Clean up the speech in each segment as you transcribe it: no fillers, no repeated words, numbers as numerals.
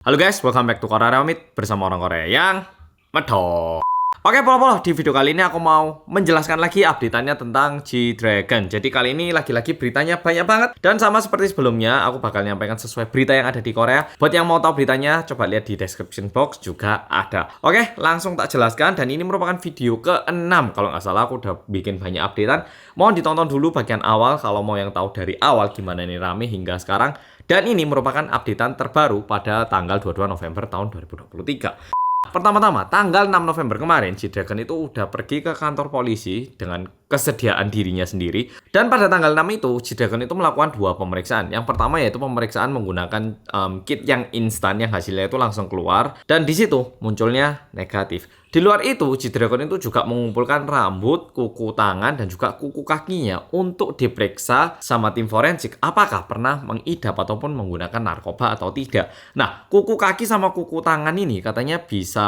Halo guys, welcome back to Korea Remit bersama orang Korea yang medok. Oke, polo-polo, di video kali ini aku mau menjelaskan lagi update-annya tentang G-Dragon. Jadi kali ini lagi-lagi beritanya banyak banget. Dan sama seperti sebelumnya, aku bakal nyampaikan sesuai berita yang ada di Korea. Buat yang mau tahu beritanya, coba lihat di description box juga ada. Oke, langsung tak jelaskan. Dan ini merupakan video ke-6. Kalau nggak salah, aku udah bikin banyak update-an. Mohon ditonton dulu bagian awal kalau mau yang tahu dari awal gimana ini rame hingga sekarang. Dan ini merupakan updatean terbaru pada tanggal 22 November tahun 2023. Pertama-tama, tanggal 6 November kemarin, G-Dragon itu udah pergi ke kantor polisi dengan kesediaan dirinya sendiri. Dan pada tanggal 6 itu, G-Dragon itu melakukan dua pemeriksaan. Yang pertama yaitu pemeriksaan menggunakan kit yang instan yang hasilnya itu langsung keluar. Dan di situ munculnya negatif. Di luar itu, G-Dragon itu juga mengumpulkan rambut, kuku tangan, dan juga kuku kakinya untuk diperiksa sama tim forensik apakah pernah mengidap ataupun menggunakan narkoba atau tidak. Nah, kuku kaki sama kuku tangan ini katanya bisa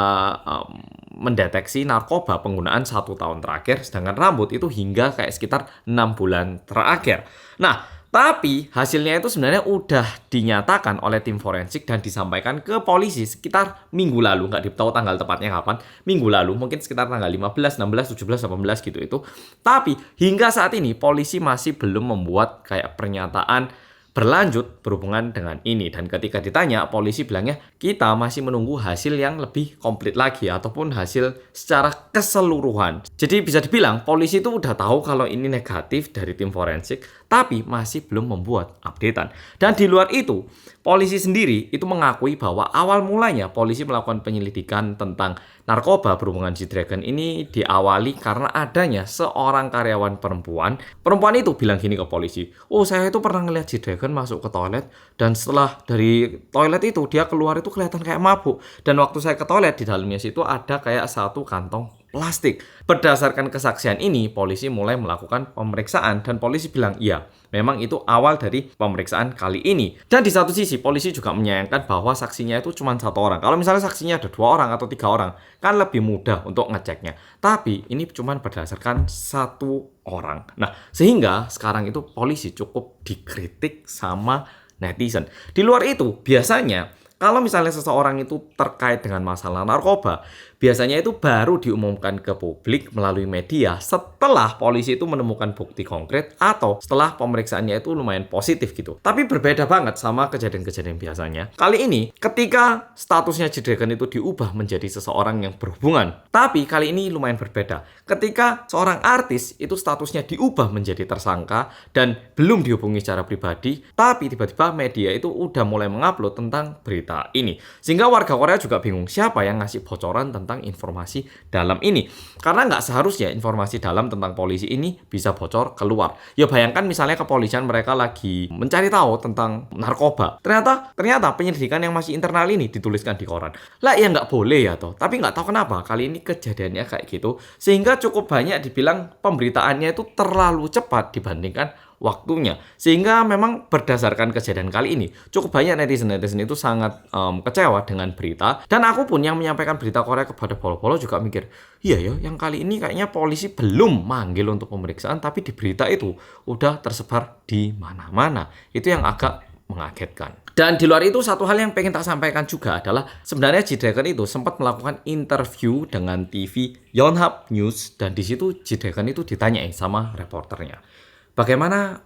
mendeteksi narkoba penggunaan 1 tahun terakhir, sedangkan rambut itu hingga kayak sekitar 6 bulan terakhir. Nah, tapi hasilnya itu sebenarnya udah dinyatakan oleh tim forensik dan disampaikan ke polisi sekitar minggu lalu. Nggak tahu tanggal tepatnya kapan. Minggu lalu, mungkin sekitar tanggal 15, 16, 17, 18 gitu itu. Tapi hingga saat ini polisi masih belum membuat kayak pernyataan berlanjut berhubungan dengan ini. Dan ketika ditanya, polisi bilangnya kita masih menunggu hasil yang lebih komplit lagi ataupun hasil secara keseluruhan. Jadi bisa dibilang polisi itu udah tahu kalau ini negatif dari tim forensik, tapi masih belum membuat updatean. Dan di luar itu, polisi sendiri itu mengakui bahwa awal mulanya polisi melakukan penyelidikan tentang narkoba berhubungan G-Dragon ini diawali karena adanya seorang karyawan perempuan. Perempuan itu bilang gini ke polisi, "Oh, saya itu pernah ngeliat G-Dragon masuk ke toilet dan setelah dari toilet itu dia keluar itu kelihatan kayak mabuk. Dan waktu saya ke toilet di dalamnya situ ada kayak satu kantong plastik." Berdasarkan kesaksian ini, polisi mulai melakukan pemeriksaan dan polisi bilang, iya, memang itu awal dari pemeriksaan kali ini. Dan di satu sisi, polisi juga menyayangkan bahwa saksinya itu cuma 1 orang. Kalau misalnya saksinya ada 2 orang atau 3 orang, kan lebih mudah untuk ngeceknya. Tapi ini cuma berdasarkan 1 orang. Nah, sehingga sekarang itu polisi cukup dikritik sama netizen. Di luar itu, biasanya kalau misalnya seseorang itu terkait dengan masalah narkoba, biasanya itu baru diumumkan ke publik melalui media setelah polisi itu menemukan bukti konkret atau setelah pemeriksaannya itu lumayan positif gitu. Tapi berbeda banget sama kejadian-kejadian biasanya. Kali ini, ketika statusnya G-Dragon itu diubah menjadi seseorang yang berhubungan. Tapi kali ini lumayan berbeda. Ketika seorang artis itu statusnya diubah menjadi tersangka dan belum dihubungi secara pribadi, tapi tiba-tiba media itu udah mulai mengupload tentang berita ini. Sehingga warga Korea juga bingung siapa yang ngasih bocoran tentang informasi dalam ini. Karena nggak seharusnya informasi dalam tentang polisi ini bisa bocor keluar. Ya bayangkan misalnya kepolisian mereka lagi mencari tahu tentang narkoba. Ternyata penyelidikan yang masih internal ini dituliskan di koran. Lah ya nggak boleh ya toh. Tapi nggak tahu kenapa kali ini kejadiannya kayak gitu. Sehingga cukup banyak dibilang pemberitaannya itu terlalu cepat dibandingkan waktunya. Sehingga memang berdasarkan kejadian kali ini, cukup banyak netizen-netizen itu sangat kecewa dengan berita. Dan aku pun yang menyampaikan berita Korea kepada polo-polo juga mikir, iya ya, yang kali ini kayaknya polisi belum manggil untuk pemeriksaan, tapi di berita itu udah tersebar di mana-mana. Itu yang agak mengagetkan. Dan di luar itu, satu hal yang pengen tak sampaikan juga adalah sebenarnya G-Dragon itu sempat melakukan interview dengan TV Yonhap News. Dan di situ G-Dragon itu ditanyain sama reporternya, bagaimana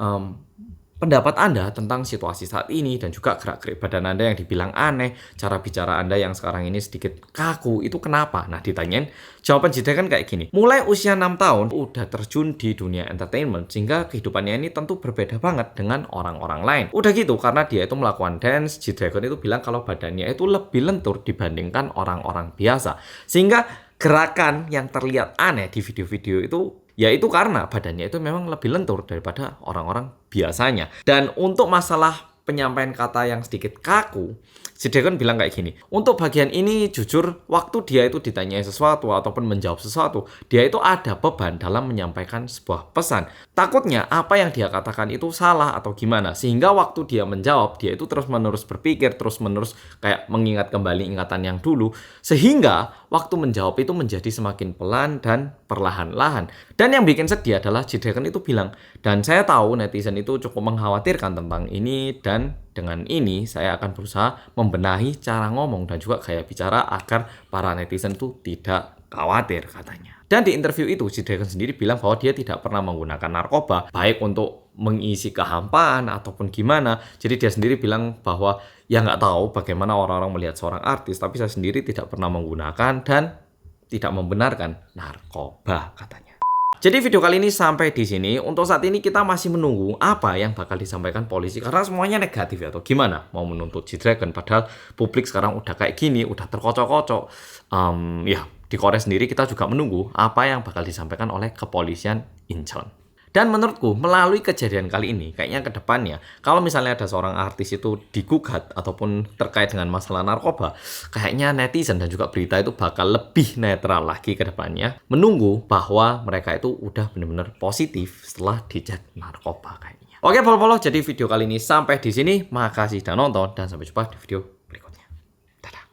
pendapat Anda tentang situasi saat ini dan juga gerak-gerik badan Anda yang dibilang aneh, cara bicara Anda yang sekarang ini sedikit kaku, itu kenapa? Nah, ditanyain, jawaban G-Dragon kayak gini, mulai usia 6 tahun udah terjun di dunia entertainment sehingga kehidupannya ini tentu berbeda banget dengan orang-orang lain. Udah gitu, karena dia itu melakukan dance, G-Dragon itu bilang kalau badannya itu lebih lentur dibandingkan orang-orang biasa. Sehingga gerakan yang terlihat aneh di video-video itu ya itu karena badannya itu memang lebih lentur daripada orang-orang biasanya. Dan untuk masalah penyampaian kata yang sedikit kaku, G-Dragon bilang kayak gini, untuk bagian ini jujur waktu dia itu ditanyai sesuatu ataupun menjawab sesuatu, dia itu ada beban dalam menyampaikan sebuah pesan. Takutnya apa yang dia katakan itu salah atau gimana, sehingga waktu dia menjawab, dia itu terus-menerus berpikir, terus-menerus kayak mengingat kembali ingatan yang dulu, sehingga waktu menjawab itu menjadi semakin pelan dan perlahan-lahan. Dan yang bikin sedih adalah G-Dragon itu bilang, dan saya tahu netizen itu cukup mengkhawatirkan tentang ini dan dengan ini saya akan berusaha membenahi cara ngomong dan juga gaya bicara agar para netizen tuh tidak khawatir katanya. Dan di interview itu, G-Dragon sendiri bilang bahwa dia tidak pernah menggunakan narkoba, baik untuk mengisi kehampaan ataupun gimana. Jadi dia sendiri bilang bahwa ya nggak tahu bagaimana orang-orang melihat seorang artis, tapi saya sendiri tidak pernah menggunakan dan tidak membenarkan narkoba katanya. Jadi video kali ini sampai di sini. Untuk saat ini kita masih menunggu apa yang bakal disampaikan polisi karena semuanya negatif ya. Atau gimana mau menuntut G-Dragon padahal publik sekarang udah kayak gini, udah terkocok-kocok. Ya di Korea sendiri kita juga menunggu apa yang bakal disampaikan oleh kepolisian Incheon. Dan menurutku melalui kejadian kali ini kayaknya ke depannya kalau misalnya ada seorang artis itu digugat ataupun terkait dengan masalah narkoba, kayaknya netizen dan juga berita itu bakal lebih netral lagi ke depannya, menunggu bahwa mereka itu udah benar-benar positif setelah dicek narkoba kayaknya. Oke, polo-polo, jadi video kali ini sampai di sini. Makasih sudah nonton dan sampai jumpa di video